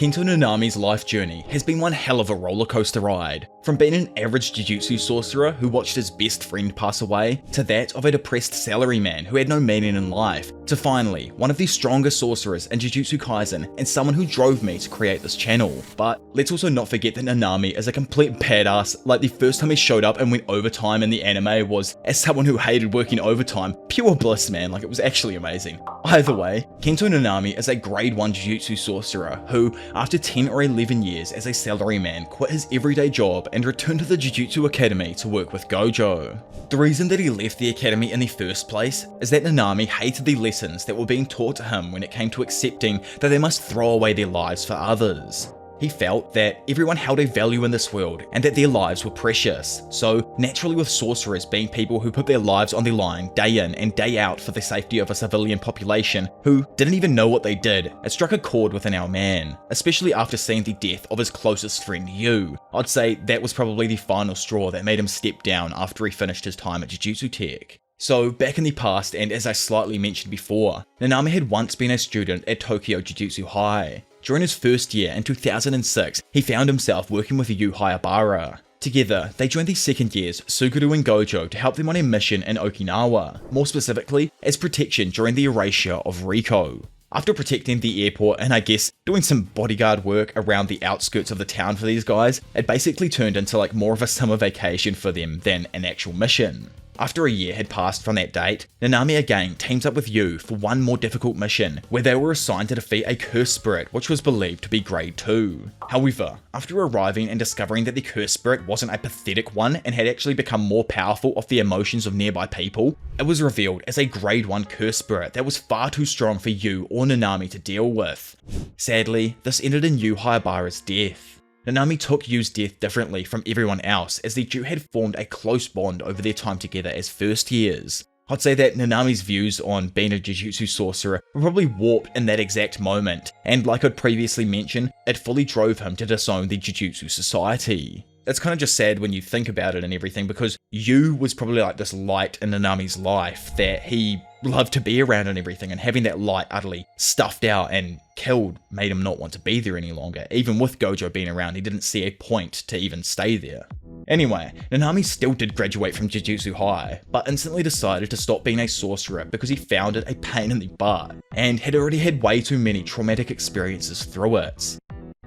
Kento Nanami's life journey has been one hell of a rollercoaster ride. From being an average Jujutsu sorcerer who watched his best friend pass away, to that of a depressed salaryman who had no meaning in life, to finally, one of the strongest sorcerers in Jujutsu Kaisen and someone who drove me to create this channel. But let's also not forget that Nanami is a complete badass. Like, the first time he showed up and went overtime in the anime was as someone who hated working overtime. Pure bliss, man, like, it was actually amazing. Either way, Kento Nanami is a grade 1 Jujutsu sorcerer who, after 10 or 11 years as a salaryman, quit his everyday job and returned to the Jujutsu Academy to work with Gojo. The reason that he left the academy in the first place is that Nanami hated the lessons that were being taught to him when it came to accepting that they must throw away their lives for others. He felt that everyone held a value in this world and that their lives were precious. So naturally, with sorcerers being people who put their lives on the line day in and day out for the safety of a civilian population who didn't even know what they did, it struck a chord within our man, especially after seeing the death of his closest friend Yu. I'd say that was probably the final straw that made him step down after he finished his time at Jujutsu Tech. So back in the past, and as I slightly mentioned before, Nanami had once been a student at Tokyo Jujutsu High. During his first year in 2006, he found himself working with Yu Haibara. Together, they joined the second years Suguru and Gojo to help them on a mission in Okinawa, more specifically as protection during the erasure of Riko. After protecting the airport and I guess doing some bodyguard work around the outskirts of the town for these guys, it basically turned into like more of a summer vacation for them than an actual mission. After a year had passed from that date, Nanami again teams up with Yu for one more difficult mission, where they were assigned to defeat a cursed spirit which was believed to be grade 2. However, after arriving and discovering that the cursed spirit wasn't a pathetic one and had actually become more powerful off the emotions of nearby people, it was revealed as a grade 1 cursed spirit that was far too strong for Yu or Nanami to deal with. Sadly, this ended in Yu Haibara's death. Nanami took Yu's death differently from everyone else, as the two had formed a close bond over their time together as first years. I'd say that Nanami's views on being a Jujutsu sorcerer were probably warped in that exact moment, and like I'd previously mentioned, it fully drove him to disown the Jujutsu Society. It's kind of just sad when you think about it and everything, because Yu was probably like this light in Nanami's life that he loved to be around and everything, and having that light utterly stuffed out and killed made him not want to be there any longer. Even with Gojo being around, he didn't see a point to even stay there. Anyway, Nanami still did graduate from Jujutsu High, but instantly decided to stop being a sorcerer because he found it a pain in the butt, and had already had way too many traumatic experiences through it.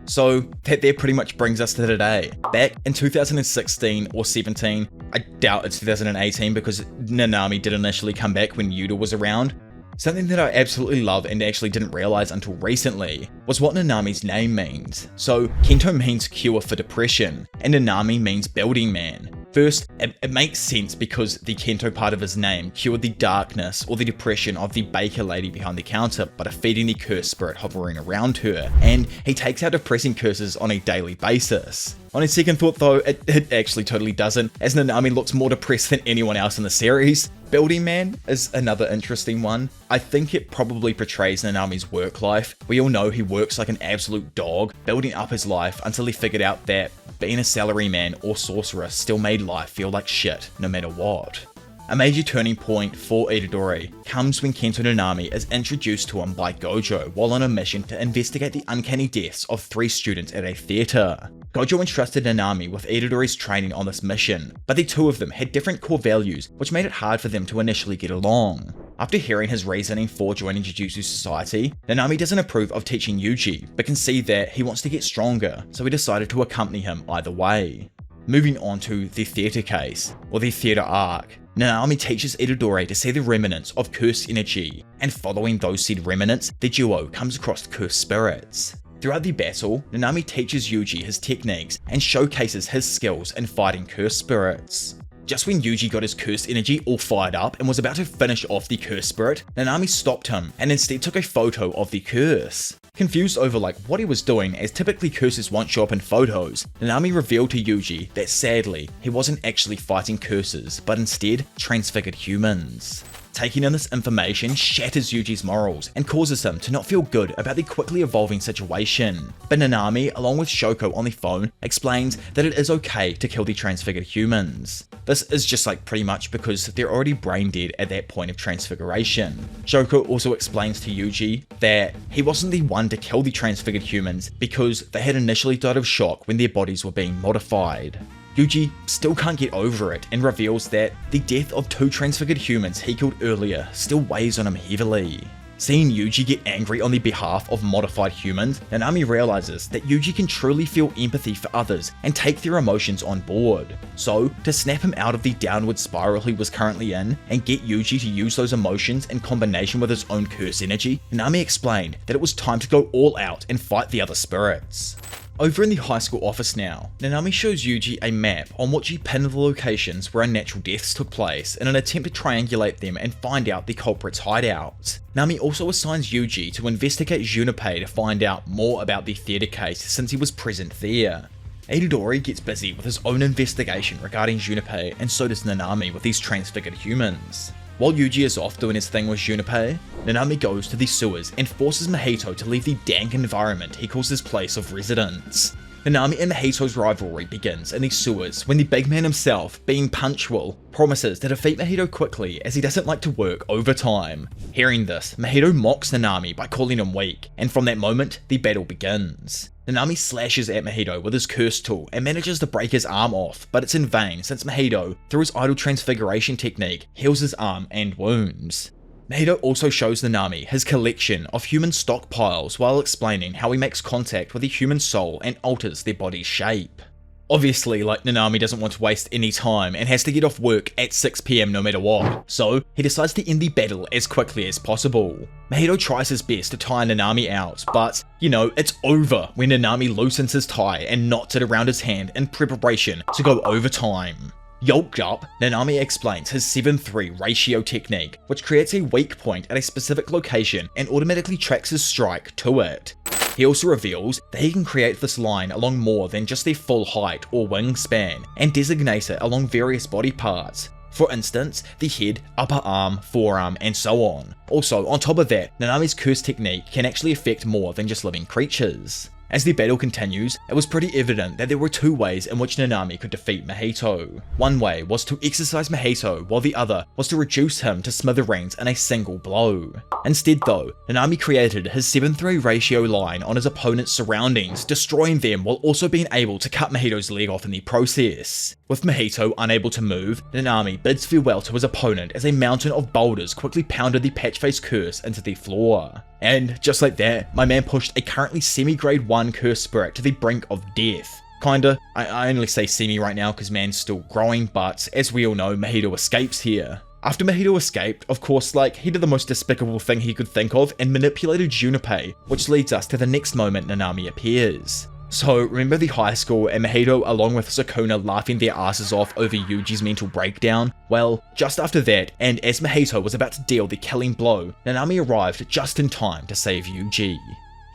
So that there pretty much brings us to today. Back in 2016 or 17, I doubt it's 2018 because Nanami did initially come back when Yuta was around. Something that I absolutely love and actually didn't realize until recently was what Nanami's name means. So Kento means cure for depression, and Nanami means building man. First, it makes sense because the Kento part of his name cured the darkness or the depression of the baker lady behind the counter by defeating the cursed spirit hovering around her, and he takes out depressing curses on a daily basis. On a second thought though, it actually totally doesn't, as Nanami looks more depressed than anyone else in the series. Building man is another interesting one. I think it probably portrays Nanami's work life. We all know he works like an absolute dog, building up his life until he figured out that being a salaryman or sorcerer still made life feel like shit no matter what. A major turning point for Itadori comes when Kento Nanami is introduced to him by Gojo while on a mission to investigate the uncanny deaths of 3 students at a theatre. Gojo entrusted Nanami with Itadori's training on this mission, but the two of them had different core values which made it hard for them to initially get along. After hearing his reasoning for joining Jujutsu Society, Nanami doesn't approve of teaching Yuji, but can see that he wants to get stronger, so he decided to accompany him either way. Moving on to the theatre case, or the theatre arc, Nanami teaches Itadori to see the remnants of cursed energy, and following those said remnants, the duo comes across cursed spirits. Throughout the battle, Nanami teaches Yuji his techniques and showcases his skills in fighting cursed spirits. Just when Yuji got his cursed energy all fired up and was about to finish off the cursed spirit, Nanami stopped him and instead took a photo of the curse. Confused over like what he was doing, as typically curses won't show up in photos, Nanami revealed to Yuji that sadly, he wasn't actually fighting curses, but instead transfigured humans. Taking in this information shatters Yuji's morals and causes him to not feel good about the quickly evolving situation. But Nanami, along with Shoko on the phone, explains that it is okay to kill the transfigured humans. This is just like pretty much because they're already brain dead at that point of transfiguration. Jogo also explains to Yuji that he wasn't the one one to kill the transfigured humans because they had initially died of shock when their bodies were being modified. Yuji still can't get over it and reveals that the death of 2 transfigured humans he killed earlier still weighs on him heavily. Seeing Yuji get angry on the behalf of modified humans, Nanami realizes that Yuji can truly feel empathy for others and take their emotions on board. So, to snap him out of the downward spiral he was currently in, and get Yuji to use those emotions in combination with his own curse energy, Nanami explained that it was time to go all out and fight the other spirits. Over in the high school office now, Nanami shows Yuji a map on which he pinned the locations where unnatural deaths took place in an attempt to triangulate them and find out the culprit's hideout. Nanami also assigns Yuji to investigate Junpei to find out more about the theatre case since he was present there. Itadori gets busy with his own investigation regarding Junpei, and so does Nanami with these transfigured humans. While Yuji is off doing his thing with Junpei, Nanami goes to the sewers and forces Mahito to leave the dank environment he calls his place of residence. Nanami and Mahito's rivalry begins in the sewers when the big man himself, being punctual, promises to defeat Mahito quickly as he doesn't like to work overtime. Hearing this, Mahito mocks Nanami by calling him weak, and from that moment, the battle begins. Nanami slashes at Mahito with his curse tool and manages to break his arm off, but it's in vain since Mahito, through his idle transfiguration technique, heals his arm and wounds. Mahito also shows Nanami his collection of human stockpiles while explaining how he makes contact with a human soul and alters their body's shape. Obviously, Nanami doesn't want to waste any time and has to get off work at 6 PM no matter what, so he decides to end the battle as quickly as possible. Mahito tries his best to tire Nanami out, but, it's over when Nanami loosens his tie and knots it around his hand in preparation to go overtime. Yoked up, Nanami explains his 7-3 ratio technique, which creates a weak point at a specific location and automatically tracks his strike to it. He also reveals that he can create this line along more than just their full height or wingspan, and designate it along various body parts. For instance, the head, upper arm, forearm, and so on. Also, on top of that, Nanami's curse technique can actually affect more than just living creatures. As the battle continues, it was pretty evident that there were 2 ways in which Nanami could defeat Mahito. One way was to exercise Mahito, while the other was to reduce him to smithereens in a single blow. Instead though, Nanami created his 7-3 ratio line on his opponent's surroundings, destroying them while also being able to cut Mahito's leg off in the process. With Mahito unable to move, Nanami bids farewell to his opponent as a mountain of boulders quickly pounded the patch-face curse into the floor. And just like that, my man pushed a currently semi-grade 1 curse spirit to the brink of death. Kinda, I only say semi right now because man's still growing, but as we all know, Mahito escapes here. After Mahito escaped, of course, he did the most despicable thing he could think of and manipulated Junpei, which leads us to the next moment Nanami appears. So, remember the high school and Mahito along with Sukuna laughing their asses off over Yuji's mental breakdown? Well, just after that, and as Mahito was about to deal the killing blow, Nanami arrived just in time to save Yuji.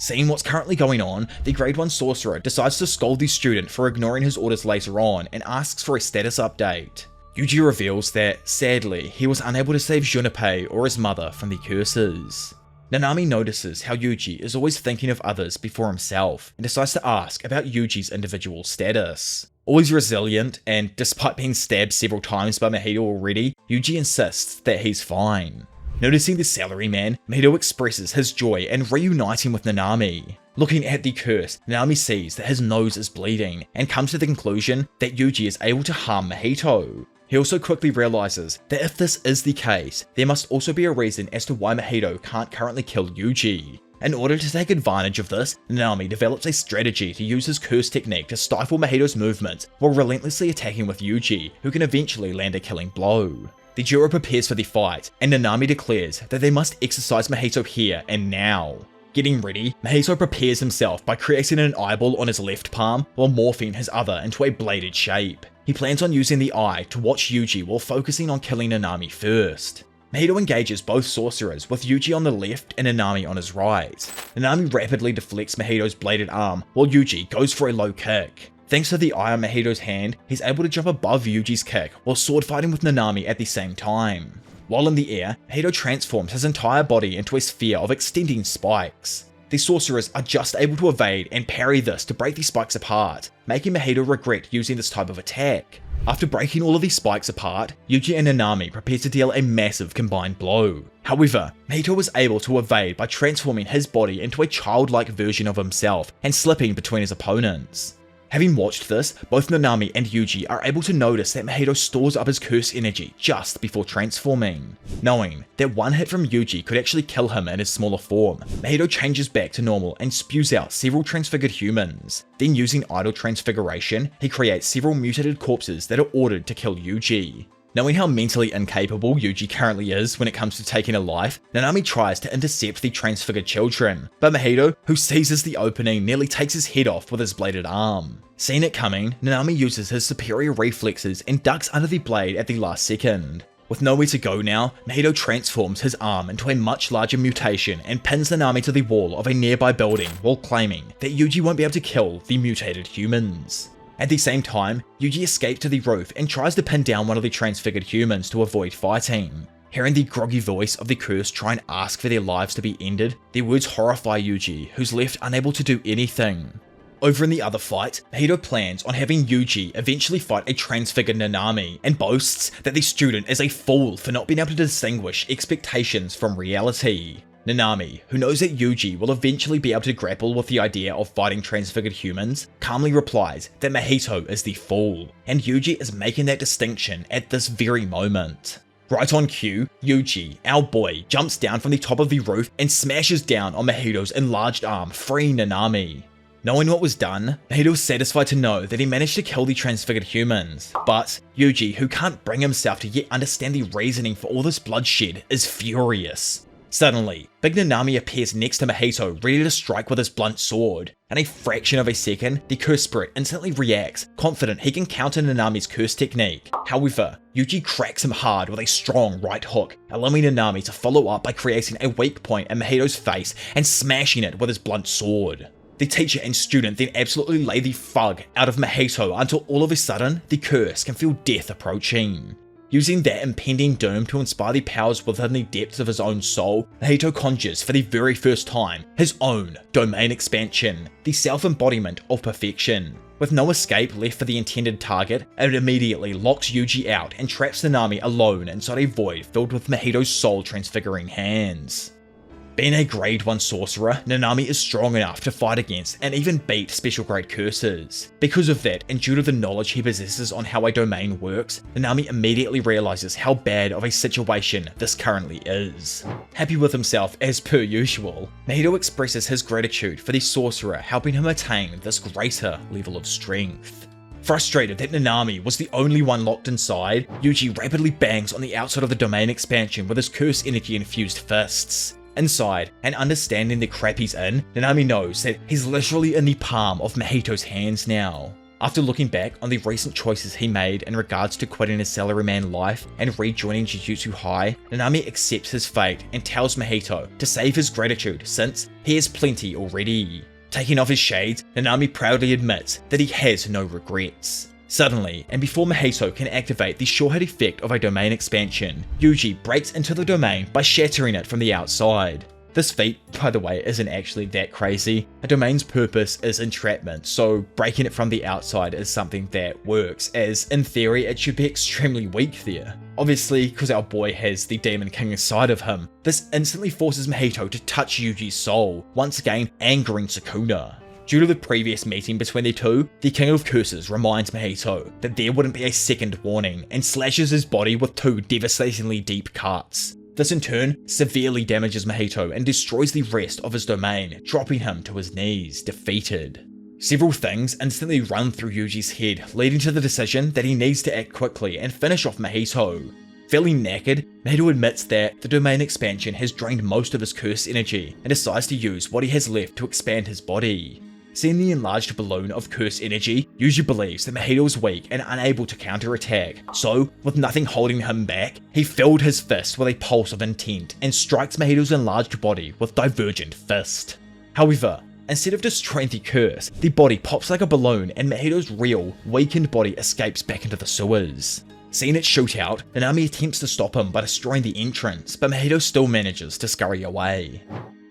Seeing what's currently going on, the grade 1 sorcerer decides to scold the student for ignoring his orders later on and asks for a status update. Yuji reveals that, sadly, he was unable to save Junpei or his mother from the curses. Nanami notices how Yuji is always thinking of others before himself, and decides to ask about Yuji's individual status. Always resilient, and despite being stabbed several times by Mahito already, Yuji insists that he's fine. Noticing the salaryman, Mahito expresses his joy in reuniting with Nanami. Looking at the curse, Nanami sees that his nose is bleeding, and comes to the conclusion that Yuji is able to harm Mahito. He also quickly realizes that if this is the case, there must also be a reason as to why Mahito can't currently kill Yuji. In order to take advantage of this, Nanami develops a strategy to use his curse technique to stifle Mahito's movements while relentlessly attacking with Yuji, who can eventually land a killing blow. The duo prepares for the fight, and Nanami declares that they must exercise Mahito here and now. Getting ready, Mahito prepares himself by creating an eyeball on his left palm while morphing his other into a bladed shape. He plans on using the eye to watch Yuji while focusing on killing Nanami first. Mahito engages both sorcerers with Yuji on the left and Nanami on his right. Nanami rapidly deflects Mahito's bladed arm while Yuji goes for a low kick. Thanks to the eye on Mahito's hand, he's able to jump above Yuji's kick while sword fighting with Nanami at the same time. While in the air, Mahito transforms his entire body into a sphere of extending spikes. The sorcerers are just able to evade and parry this to break the spikes apart, making Mahito regret using this type of attack. After breaking all of these spikes apart, Yuji and Nanami prepare to deal a massive combined blow. However, Mahito was able to evade by transforming his body into a childlike version of himself and slipping between his opponents. Having watched this, both Nanami and Yuji are able to notice that Mahito stores up his curse energy just before transforming. Knowing that one hit from Yuji could actually kill him in his smaller form, Mahito changes back to normal and spews out several transfigured humans. Then using idle transfiguration, he creates several mutated corpses that are ordered to kill Yuji. Knowing how mentally incapable Yuji currently is when it comes to taking a life, Nanami tries to intercept the transfigured children, but Mahito, who seizes the opening, nearly takes his head off with his bladed arm. Seeing it coming, Nanami uses his superior reflexes and ducks under the blade at the last second. With nowhere to go now, Mahito transforms his arm into a much larger mutation and pins Nanami to the wall of a nearby building while claiming that Yuji won't be able to kill the mutated humans. At the same time, Yuji escapes to the roof and tries to pin down one of the transfigured humans to avoid fighting. Hearing the groggy voice of the curse try and ask for their lives to be ended, their words horrify Yuji, who's left unable to do anything. Over in the other fight, Mahito plans on having Yuji eventually fight a transfigured Nanami and boasts that the student is a fool for not being able to distinguish expectations from reality. Nanami, who knows that Yuji will eventually be able to grapple with the idea of fighting transfigured humans, calmly replies that Mahito is the fool, and Yuji is making that distinction at this very moment. Right on cue, Yuji, our boy, jumps down from the top of the roof and smashes down on Mahito's enlarged arm, freeing Nanami. Knowing what was done, Mahito is satisfied to know that he managed to kill the transfigured humans, but Yuji, who can't bring himself to yet understand the reasoning for all this bloodshed, is furious. Suddenly, Big Nanami appears next to Mahito, ready to strike with his blunt sword. In a fraction of a second, the curse spirit instantly reacts, confident he can counter Nanami's curse technique. However, Yuji cracks him hard with a strong right hook, allowing Nanami to follow up by creating a weak point in Mahito's face and smashing it with his blunt sword. The teacher and student then absolutely lay the fug out of Mahito until all of a sudden, the curse can feel death approaching. Using that impending doom to inspire the powers within the depths of his own soul, Mahito conjures for the very first time his own domain expansion, the self-embodiment of perfection. With no escape left for the intended target, it immediately locks Yuji out and traps Nanami alone inside a void filled with Mahito's soul transfiguring hands. Being a grade 1 sorcerer, Nanami is strong enough to fight against and even beat special grade curses. Because of that, and due to the knowledge he possesses on how a domain works, Nanami immediately realizes how bad of a situation this currently is. Happy with himself as per usual, Mahito expresses his gratitude for the sorcerer helping him attain this greater level of strength. Frustrated that Nanami was the only one locked inside, Yuji rapidly bangs on the outside of the domain expansion with his curse energy infused fists. Inside, and understanding the crap he's in, Nanami knows that he's literally in the palm of Mahito's hands now. After looking back on the recent choices he made in regards to quitting his salaryman life and rejoining Jujutsu High, Nanami accepts his fate and tells Mahito to save his gratitude since he has plenty already. Taking off his shades, Nanami proudly admits that he has no regrets. Suddenly, and before Mahito can activate the sure-hit effect of a domain expansion, Yuji breaks into the domain by shattering it from the outside. This feat, by the way, isn't actually that crazy. A domain's purpose is entrapment, so breaking it from the outside is something that works, as in theory it should be extremely weak there. Obviously, because our boy has the Demon King inside of him, this instantly forces Mahito to touch Yuji's soul, once again angering Sukuna. Due to the previous meeting between the two, the King of Curses reminds Mahito that there wouldn't be a second warning and slashes his body with 2 devastatingly deep cuts. This in turn severely damages Mahito and destroys the rest of his domain, dropping him to his knees, defeated. Several things instantly run through Yuji's head, leading to the decision that he needs to act quickly and finish off Mahito. Feeling knackered, Mahito admits that the domain expansion has drained most of his curse energy and decides to use what he has left to expand his body. Seeing the enlarged balloon of curse energy, Yuji believes that Mahito is weak and unable to counterattack, so with nothing holding him back, he filled his fist with a pulse of intent and strikes Mahito's enlarged body with Divergent Fist. However, instead of destroying the curse, the body pops like a balloon and Mahito's real, weakened body escapes back into the sewers. Seeing it shoot out, Nanami attempts to stop him by destroying the entrance, but Mahito still manages to scurry away.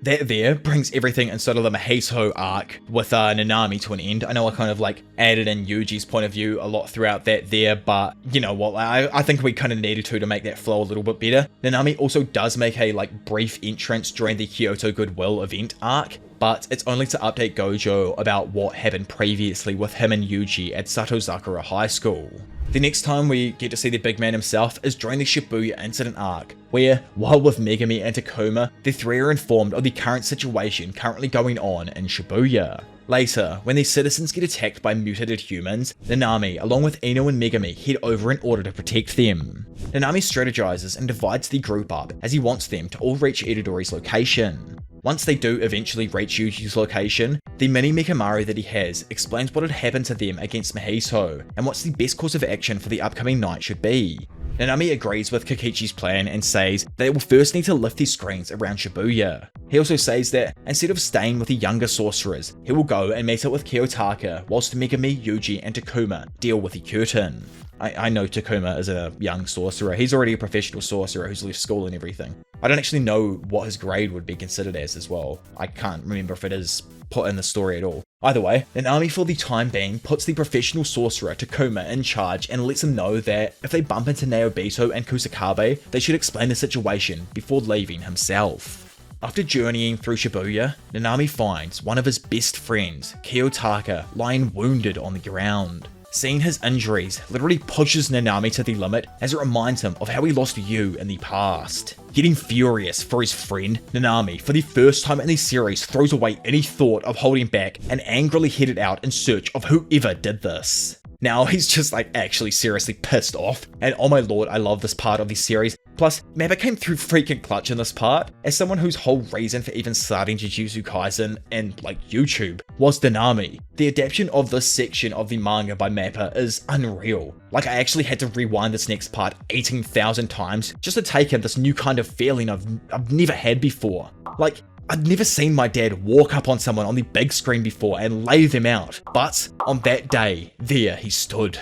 That there brings everything in sort of the Mahito arc with Nanami to an end. I know I kind of like added in Yuji's point of view a lot throughout that there, but you know what, I think we kind of needed to make that flow a little bit better. Nanami also does make a like brief entrance during the Kyoto Goodwill event arc, but it's only to update Gojo about what happened previously with him and Yuji at Satozakura High School. The next time we get to see the big man himself is during the Shibuya Incident arc, where, while with Megumi and Takuma, the three are informed of the current situation currently going on in Shibuya. Later, when these citizens get attacked by mutated humans, Nanami, along with Ino and Megumi, head over in order to protect them. Nanami strategizes and divides the group up as he wants them to all reach Itadori's location. Once they do eventually reach Yuji's location, the mini Mekamaru that he has explains what had happened to them against Mahito and what's the best course of action for the upcoming night should be. Nanami agrees with Kokichi's plan and says they will first need to lift the screens around Shibuya. He also says that instead of staying with the younger sorcerers, he will go and meet up with Kiyotaka whilst Megumi, Yuji and Takuma deal with the curtain. I know Takuma is a young sorcerer. He's already a professional sorcerer who's left school and everything. I don't actually know what his grade would be considered as well. I can't remember if it is put in the story at all. Either way, Nanami for the time being puts the professional sorcerer Takuma in charge and lets him know that if they bump into Naobito and Kusakabe, they should explain the situation before leaving himself. After journeying through Shibuya, Nanami finds one of his best friends, Kiyotaka, lying wounded on the ground. Seeing his injuries literally pushes Nanami to the limit as it reminds him of how he lost Yu in the past. Getting furious for his friend, Nanami, for the first time in the series, throws away any thought of holding back and angrily headed out in search of whoever did this. Now he's just like actually seriously pissed off, and oh my lord, I love this part of the series. Plus, Mappa came through freaking clutch in this part. As someone whose whole reason for even starting Jujutsu Kaisen and like YouTube was Nanami, the adaptation of this section of the manga by Mappa is unreal. Like I actually had to rewind this next part 18,000 times just to take in this new kind of feeling I've never had before. Like, I'd never seen my dad walk up on someone on the big screen before and lay them out, but on that day, there he stood.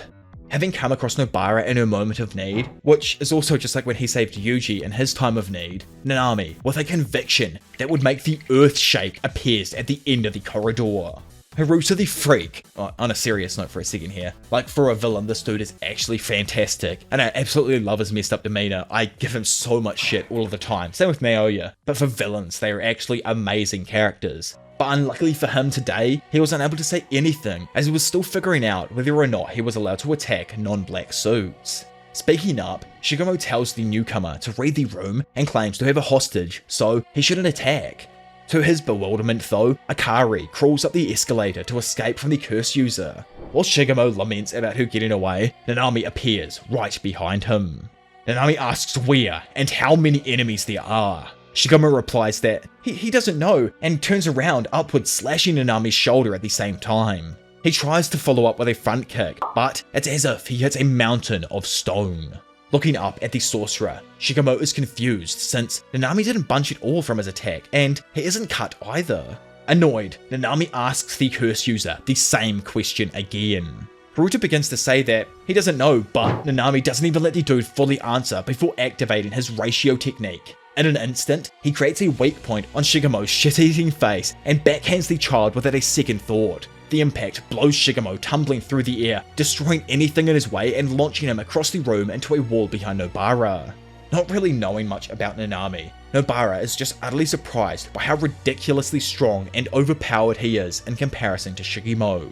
Having come across Nobara in her moment of need, which is also just like when he saved Yuji in his time of need, Nanami, with a conviction that would make the earth shake, appears at the end of the corridor. Haruta the Freak. On a serious note for a second here, like for a villain, this dude is actually fantastic, and I absolutely love his messed up demeanor. I give him so much shit all of the time, same with Naoya, but for villains, they are actually amazing characters. But unluckily for him today, he was unable to say anything as he was still figuring out whether or not he was allowed to attack non-black suits. Speaking up, Shigemo tells the newcomer to read the room and claims to have a hostage, so he shouldn't attack. To his bewilderment though, Akari crawls up the escalator to escape from the curse user. While Shigemo laments about her getting away, Nanami appears right behind him. Nanami asks where and how many enemies there are. Shigemo replies that he doesn't know and turns around upwards, slashing Nanami's shoulder at the same time. He tries to follow up with a front kick, but it's as if he hits a mountain of stone. Looking up at the sorcerer, Shigemo is confused since Nanami didn't bunch at all from his attack, and he isn't cut either. Annoyed, Nanami asks the curse user the same question again. Haruta begins to say that he doesn't know, but Nanami doesn't even let the dude fully answer before activating his ratio technique. In an instant, he creates a weak point on Shigemo's shit-eating face and backhands the child without a second thought. The impact blows Shigemo tumbling through the air, destroying anything in his way and launching him across the room into a wall behind Nobara. Not really knowing much about Nanami, Nobara is just utterly surprised by how ridiculously strong and overpowered he is in comparison to Shigemo.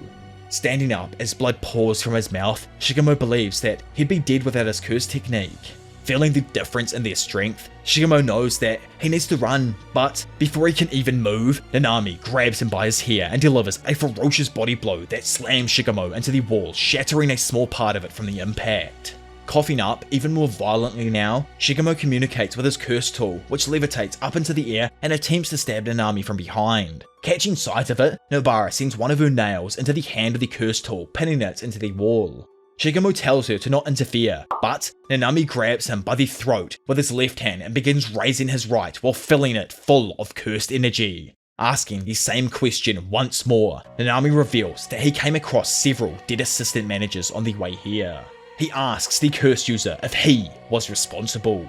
Standing up as blood pours from his mouth, Shigemo believes that he'd be dead without his curse technique. Feeling the difference in their strength, Shigemo knows that he needs to run, but before he can even move, Nanami grabs him by his hair and delivers a ferocious body blow that slams Shigemo into the wall, shattering a small part of it from the impact. Coughing up even more violently now, Shigemo communicates with his curse tool, which levitates up into the air and attempts to stab Nanami from behind. Catching sight of it, Nobara sends one of her nails into the hand of the curse tool, pinning it into the wall. Shigemo tells her to not interfere, but Nanami grabs him by the throat with his left hand and begins raising his right while filling it full of cursed energy. Asking the same question once more, Nanami reveals that he came across several dead assistant managers on the way here. He asks the curse user if he was responsible.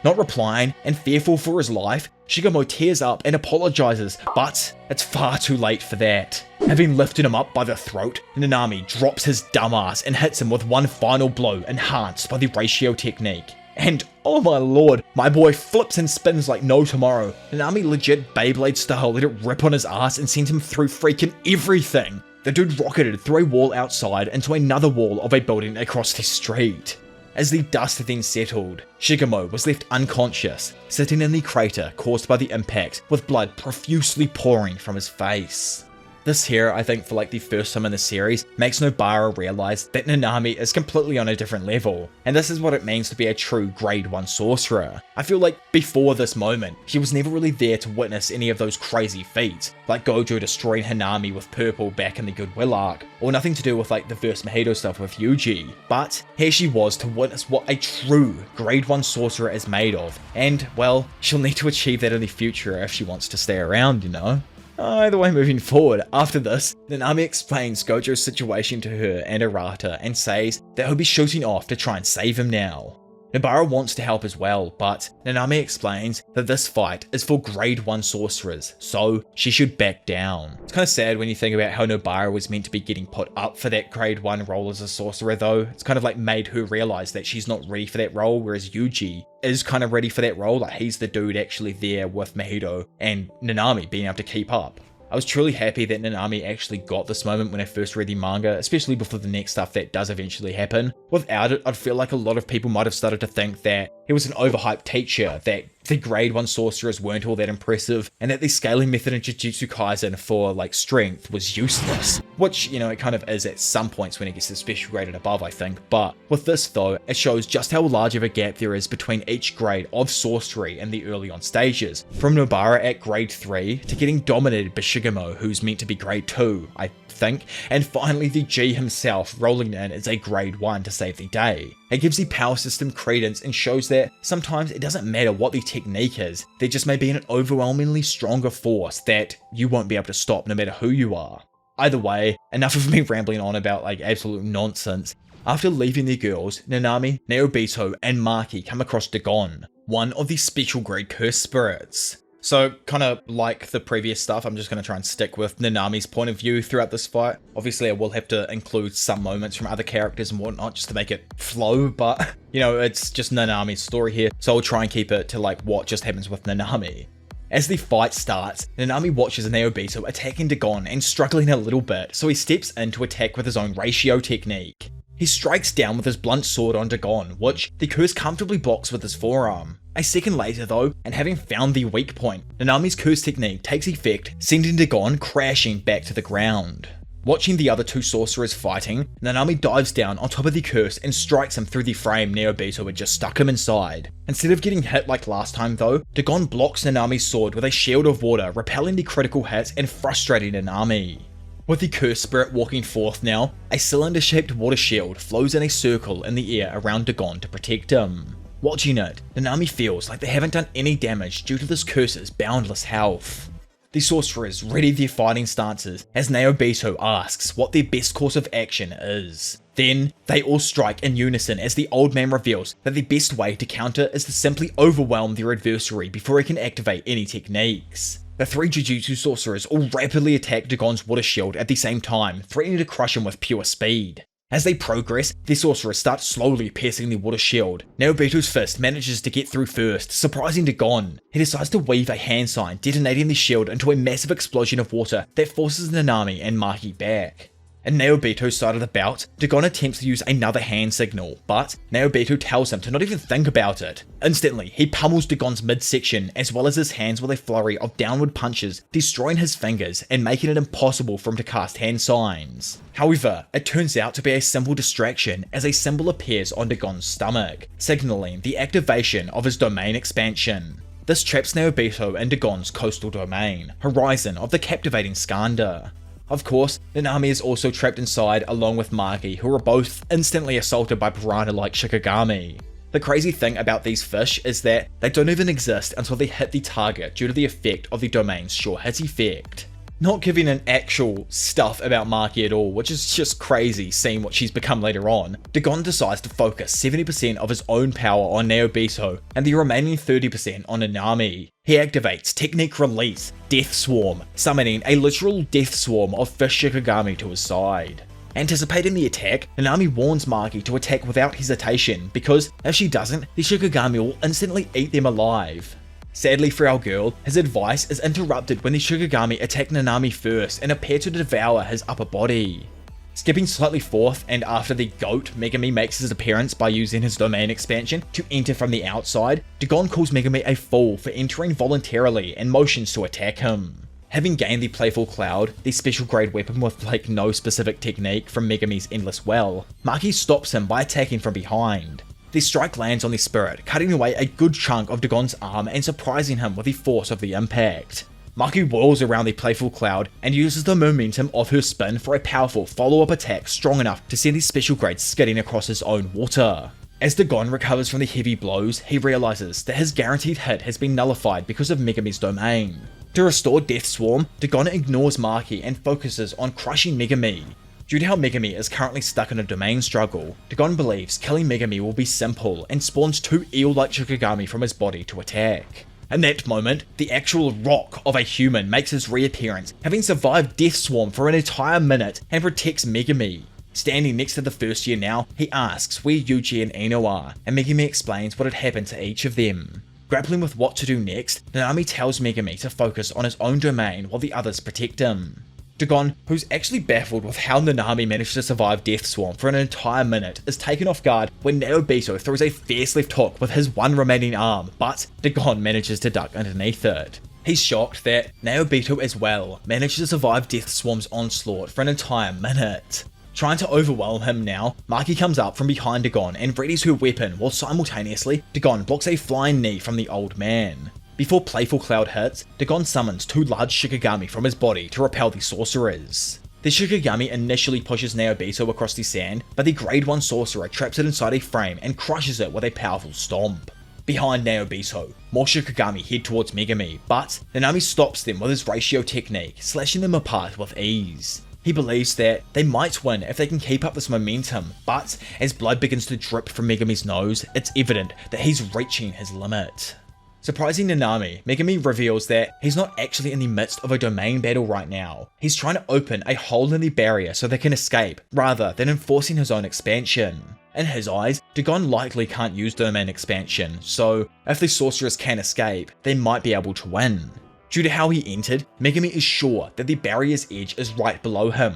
Not replying and fearful for his life, Shigemo tears up and apologizes, but it's far too late for that. Having lifted him up by the throat, Nanami drops his dumbass and hits him with one final blow enhanced by the ratio technique. And oh my lord, my boy flips and spins like no tomorrow. Nanami legit Beyblade style let it rip on his ass and sent him through freaking everything. The dude rocketed through a wall outside into another wall of a building across the street. As the dust then settled, Shigemo was left unconscious, sitting in the crater caused by the impact with blood profusely pouring from his face. This here, I think for like the first time in the series, makes Nobara realize that Nanami is completely on a different level, and this is what it means to be a true grade 1 sorcerer. I feel like before this moment, he was never really there to witness any of those crazy feats, like Gojo destroying Hanami with purple back in the Goodwill arc, or nothing to do with like the first Mahito stuff with Yuji. But here she was to witness what a true grade 1 sorcerer is made of, and well, she'll need to achieve that in the future if she wants to stay around, you know? Either way, moving forward, after this, Nanami explains Gojo's situation to her and Arata and says that he'll be shooting off to try and save him now. Nobara wants to help as well, but Nanami explains that this fight is for grade 1 sorcerers, so she should back down. It's kind of sad when you think about how Nobara was meant to be getting put up for that grade 1 role as a sorcerer though. It's kind of like made her realize that she's not ready for that role, whereas Yuji is kind of ready for that role, like he's the dude actually there with Mahito and Nanami being able to keep up. I was truly happy that Nanami actually got this moment when I first read the manga, especially before the next stuff that does eventually happen. Without it, I'd feel like a lot of people might have started to think that he was an overhyped teacher, that the grade 1 sorcerers weren't all that impressive, and that the scaling method in Jujutsu Kaisen for like strength was useless. Which, you know, it kind of is at some points when it gets to special grade and above, I think. But with this though, it shows just how large of a gap there is between each grade of sorcery in the early on stages. From Nobara at grade 3 to getting dominated by Shigemo, who's meant to be grade 2, I think, and finally the G himself rolling in as a grade 1 to save the day. It gives the power system credence and shows that sometimes it doesn't matter what the technique is, there just may be an overwhelmingly stronger force that you won't be able to stop no matter who you are. Either way, enough of me rambling on about like absolute nonsense. After leaving the girls, Nanami, Naobito, and Maki come across Dagon, one of the special grade cursed spirits. So, kind of like the previous stuff, I'm just going to try and stick with Nanami's point of view throughout this fight. Obviously, I will have to include some moments from other characters and whatnot just to make it flow, but, you know, it's just Nanami's story here, so I'll try and keep it to, like, what just happens with Nanami. As the fight starts, Nanami watches Naobito attacking Dagon and struggling a little bit, so he steps in to attack with his own ratio technique. He strikes down with his blunt sword on Dagon, which the curse comfortably blocks with his forearm. A second later though, and having found the weak point, Nanami's curse technique takes effect, sending Dagon crashing back to the ground. Watching the other two sorcerers fighting, Nanami dives down on top of the curse and strikes him through the frame Naobito had just stuck him inside. Instead of getting hit like last time though, Dagon blocks Nanami's sword with a shield of water, repelling the critical hit and frustrating Nanami. With the cursed spirit walking forth now, a cylinder-shaped water shield flows in a circle in the air around Dagon to protect him. Watching it, Nanami feels like they haven't done any damage due to this curse's boundless health. The sorcerers ready their fighting stances as Naobito asks what their best course of action is. Then, they all strike in unison as the old man reveals that the best way to counter is to simply overwhelm their adversary before he can activate any techniques. The three Jujutsu sorcerers all rapidly attack Dagon's water shield at the same time, threatening to crush him with pure speed. As they progress, the sorcerers start slowly piercing the water shield. Naobito's fist manages to get through first, surprising Dagon. He decides to weave a hand sign, detonating the shield into a massive explosion of water that forces Nanami and Maki back. In Naobito's side of the bout, Dagon attempts to use another hand signal, but Naobito tells him to not even think about it. Instantly, he pummels Dagon's midsection as well as his hands with a flurry of downward punches, destroying his fingers and making it impossible for him to cast hand signs. However, it turns out to be a simple distraction as a symbol appears on Dagon's stomach, signaling the activation of his domain expansion. This traps Naobito in Dagon's coastal domain, horizon of the captivating Skanda. Of course, Nanami is also trapped inside along with Maki, who are both instantly assaulted by piranha-like Shikigami. The crazy thing about these fish is that they don't even exist until they hit the target due to the effect of the domain's sure hit effect. not giving an actual stuff about Maki at all, which is just crazy seeing what she's become later on. Dagon decides to focus 70% of his own power on Naobito and the remaining 30% on Nanami. He activates Technique Release, Death Swarm, summoning a literal death swarm of fish Shikigami to his side. Anticipating the attack, Nanami warns Maki to attack without hesitation because if she doesn't, the Shikigami will instantly eat them alive. Sadly for our girl, his advice is interrupted when the Shikigami attack Nanami first and appear to devour his upper body. Skipping slightly forth, and after the GOAT, Megami makes his appearance by using his domain expansion to enter from the outside, Dagon calls Megami a fool for entering voluntarily and motions to attack him. Having gained the Playful Cloud, the special grade weapon with no specific technique from Megami's Endless Well, Maki stops him by attacking from behind. The strike lands on the spirit, cutting away a good chunk of Dagon's arm and surprising him with the force of the impact. Maki whirls around the Playful Cloud and uses the momentum of her spin for a powerful follow-up attack strong enough to send the special grade skidding across his own water. As Dagon recovers from the heavy blows, he realizes that his guaranteed hit has been nullified because of Megami's domain. To restore Death Swarm, Dagon ignores Maki and focuses on crushing Megami. Due to how Megami is currently stuck in a domain struggle, Dagon believes killing Megami will be simple and spawns 2 eel-like Shikigami from his body to attack. In that moment, the actual rock of a human makes his reappearance, having survived Death Swarm for an entire minute and protects Megami. Standing next to the first year now, he asks where Yuji and Ino are, and Megami explains what had happened to each of them. Grappling with what to do next, Nanami tells Megami to focus on his own domain while the others protect him. Dagon, who's actually baffled with how Nanami managed to survive Death Swarm for an entire minute, is taken off guard when Naobito throws a fierce left hook with his one remaining arm, but Dagon manages to duck underneath it. He's shocked that Naobito as well managed to survive Death Swarm's onslaught for an entire minute. Trying to overwhelm him now, Maki comes up from behind Dagon and readies her weapon while simultaneously Dagon blocks a flying knee from the old man. Before Playful Cloud hits, Dagon summons 2 large Shikigami from his body to repel the sorcerers. The Shikigami initially pushes Naobito across the sand, but the grade 1 sorcerer traps it inside a frame and crushes it with a powerful stomp. Behind Naobito, more Shikigami head towards Megami, but Nanami stops them with his ratio technique, slashing them apart with ease. He believes that they might win if they can keep up this momentum, but as blood begins to drip from Megami's nose, it's evident that he's reaching his limit. Surprising Nanami, Megami reveals that he's not actually in the midst of a domain battle right now. He's trying to open a hole in the barrier so they can escape, rather than enforcing his own expansion. In his eyes, Dagon likely can't use domain expansion, so if the sorcerers can escape, they might be able to win. Due to how he entered, Megami is sure that the barrier's edge is right below him.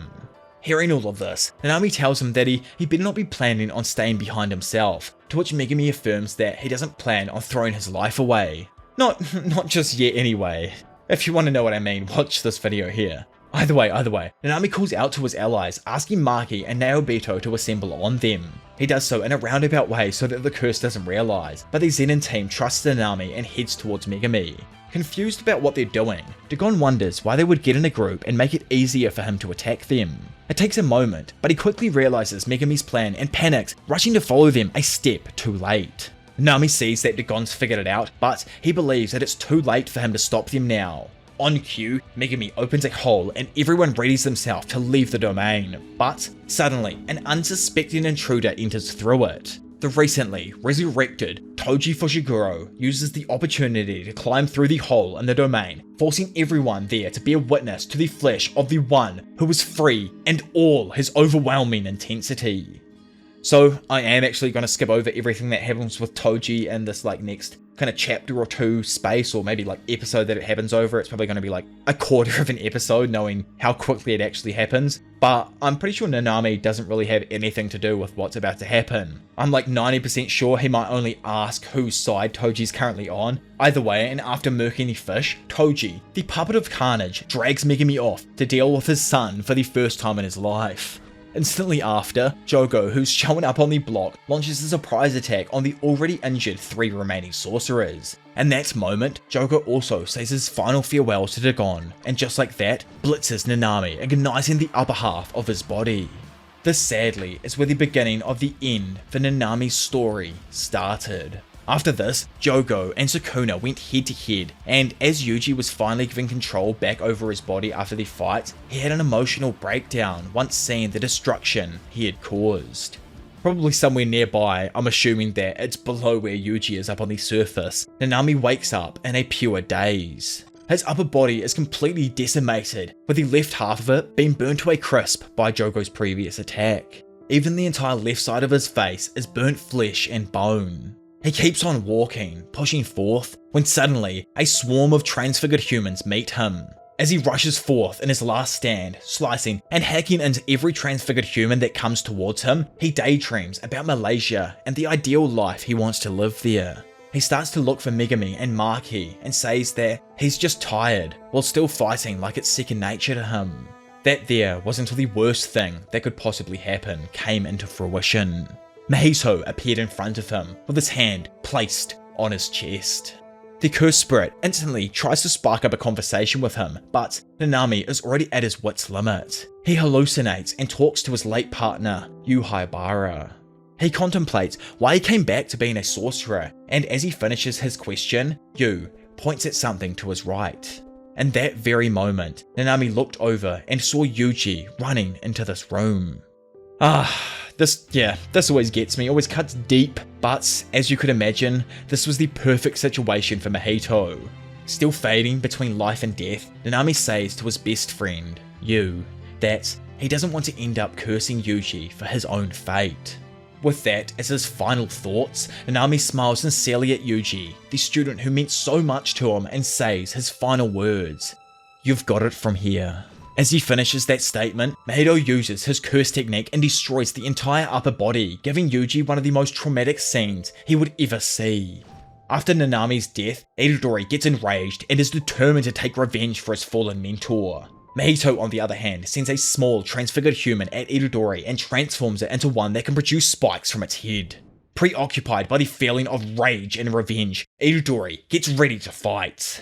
Hearing all of this, Nanami tells him that he better not be planning on staying behind himself, to which Megami affirms that he doesn't plan on throwing his life away. Not just yet anyway. If you want to know what I mean, watch this video here. Either way, Nanami calls out to his allies, asking Maki and Naobito to assemble on them. He does so in a roundabout way so that the curse doesn't realize, but the Zenin team trusts Nanami and heads towards Megami. Confused about what they're doing, Dagon wonders why they would get in a group and make it easier for him to attack them. It takes a moment, but he quickly realizes Megami's plan and panics, rushing to follow them a step too late. Nanami sees that Dagon's figured it out, but he believes that it's too late for him to stop them now. On cue, Megami opens a hole and everyone readies themselves to leave the domain, but suddenly an unsuspecting intruder enters through it. The recently resurrected Toji Fushiguro uses the opportunity to climb through the hole in the domain, forcing everyone there to bear witness to the flesh of the one who is free and all his overwhelming intensity. So I am actually going to skip over everything that happens with Toji in this next kind of chapter or two space, or maybe episode that it happens over. It's probably going to be a quarter of an episode, knowing how quickly it actually happens. But I'm pretty sure Nanami doesn't really have anything to do with what's about to happen. I'm 90% sure he might only ask whose side Toji's currently on. Either way, and after murking the fish, Toji, the puppet of carnage, drags Megami off to deal with his son for the first time in his life. Instantly after, Jogo, who's showing up on the block, launches a surprise attack on the already injured 3 remaining sorcerers. In that moment, Jogo also says his final farewell to Dagon, and just like that, blitzes Nanami, igniting the upper half of his body. This sadly is where the beginning of the end for Nanami's story started. After this, Jogo and Sukuna went head to head, and as Yuji was finally given control back over his body after the fight, he had an emotional breakdown once seeing the destruction he had caused. Probably somewhere nearby, I'm assuming that it's below where Yuji is up on the surface, Nanami wakes up in a pure daze. His upper body is completely decimated, with the left half of it being burnt to a crisp by Jogo's previous attack. Even the entire left side of his face is burnt flesh and bone. He keeps on walking, pushing forth, when suddenly a swarm of transfigured humans meet him. As he rushes forth in his last stand, slicing and hacking into every transfigured human that comes towards him, he daydreams about Malaysia and the ideal life he wants to live there. He starts to look for Megami and Maki and says that he's just tired, while still fighting like it's second nature to him. That there was until the worst thing that could possibly happen came into fruition. Mahito appeared in front of him, with his hand placed on his chest. The cursed spirit instantly tries to spark up a conversation with him, but Nanami is already at his wit's limit. He hallucinates and talks to his late partner, Yuhaibara. He contemplates why he came back to being a sorcerer, and as he finishes his question, Yu points at something to his right. In that very moment, Nanami looked over and saw Yuji running into this room. This always gets me, always cuts deep, but as you could imagine, this was the perfect situation for Mahito. Still fading between life and death, Nanami says to his best friend, Yu, that he doesn't want to end up cursing Yuji for his own fate. With that as his final thoughts, Nanami smiles sincerely at Yuji, the student who meant so much to him, and says his final words, "You've got it from here." As he finishes that statement, Mahito uses his curse technique and destroys the entire upper body, giving Yuji one of the most traumatic scenes he would ever see. After Nanami's death, Itadori gets enraged and is determined to take revenge for his fallen mentor. Mahito, on the other hand, sends a small transfigured human at Itadori and transforms it into one that can produce spikes from its head. Preoccupied by the feeling of rage and revenge, Itadori gets ready to fight.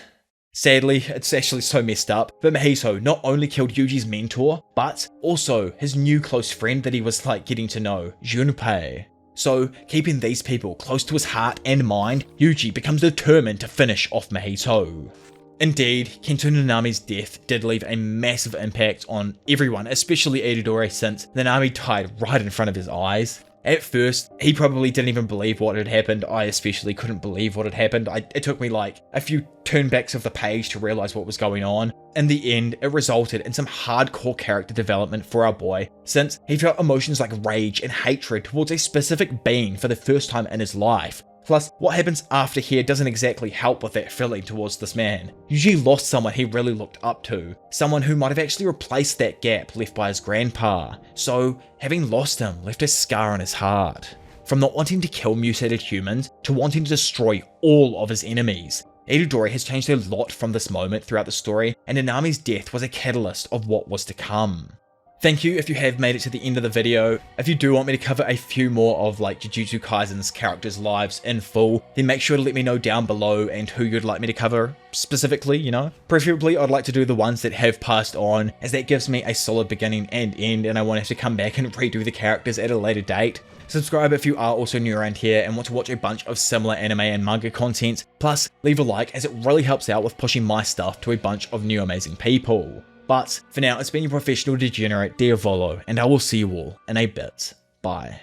Sadly, it's actually so messed up, but Mahito not only killed Yuji's mentor, but also his new close friend that he was getting to know, Junpei. So, keeping these people close to his heart and mind, Yuji becomes determined to finish off Mahito. Indeed, Kento Nanami's death did leave a massive impact on everyone, especially Itadori, since Nanami died right in front of his eyes. At first, he probably didn't even believe what had happened. I especially couldn't believe what had happened. It took me a few turnbacks of the page to realize what was going on. In the end, it resulted in some hardcore character development for our boy, since he felt emotions like rage and hatred towards a specific being for the first time in his life. Plus, what happens after here doesn't exactly help with that feeling towards this man. Yuji lost someone he really looked up to, someone who might have actually replaced that gap left by his grandpa, so having lost him left a scar on his heart. From not wanting to kill mutated humans to wanting to destroy all of his enemies, Itadori has changed a lot from this moment throughout the story, and Nanami's death was a catalyst of what was to come. Thank you if you have made it to the end of the video. If you do want me to cover a few more of Jujutsu Kaisen's characters' lives in full, then make sure to let me know down below and who you'd like me to cover specifically, Preferably I'd like to do the ones that have passed on, as that gives me a solid beginning and end, and I won't have to come back and redo the characters at a later date. Subscribe if you are also new around here and want to watch a bunch of similar anime and manga content, plus leave a like as it really helps out with pushing my stuff to a bunch of new amazing people. But for now, it's been your professional degenerate Diavolo, and I will see you all in a bit. Bye.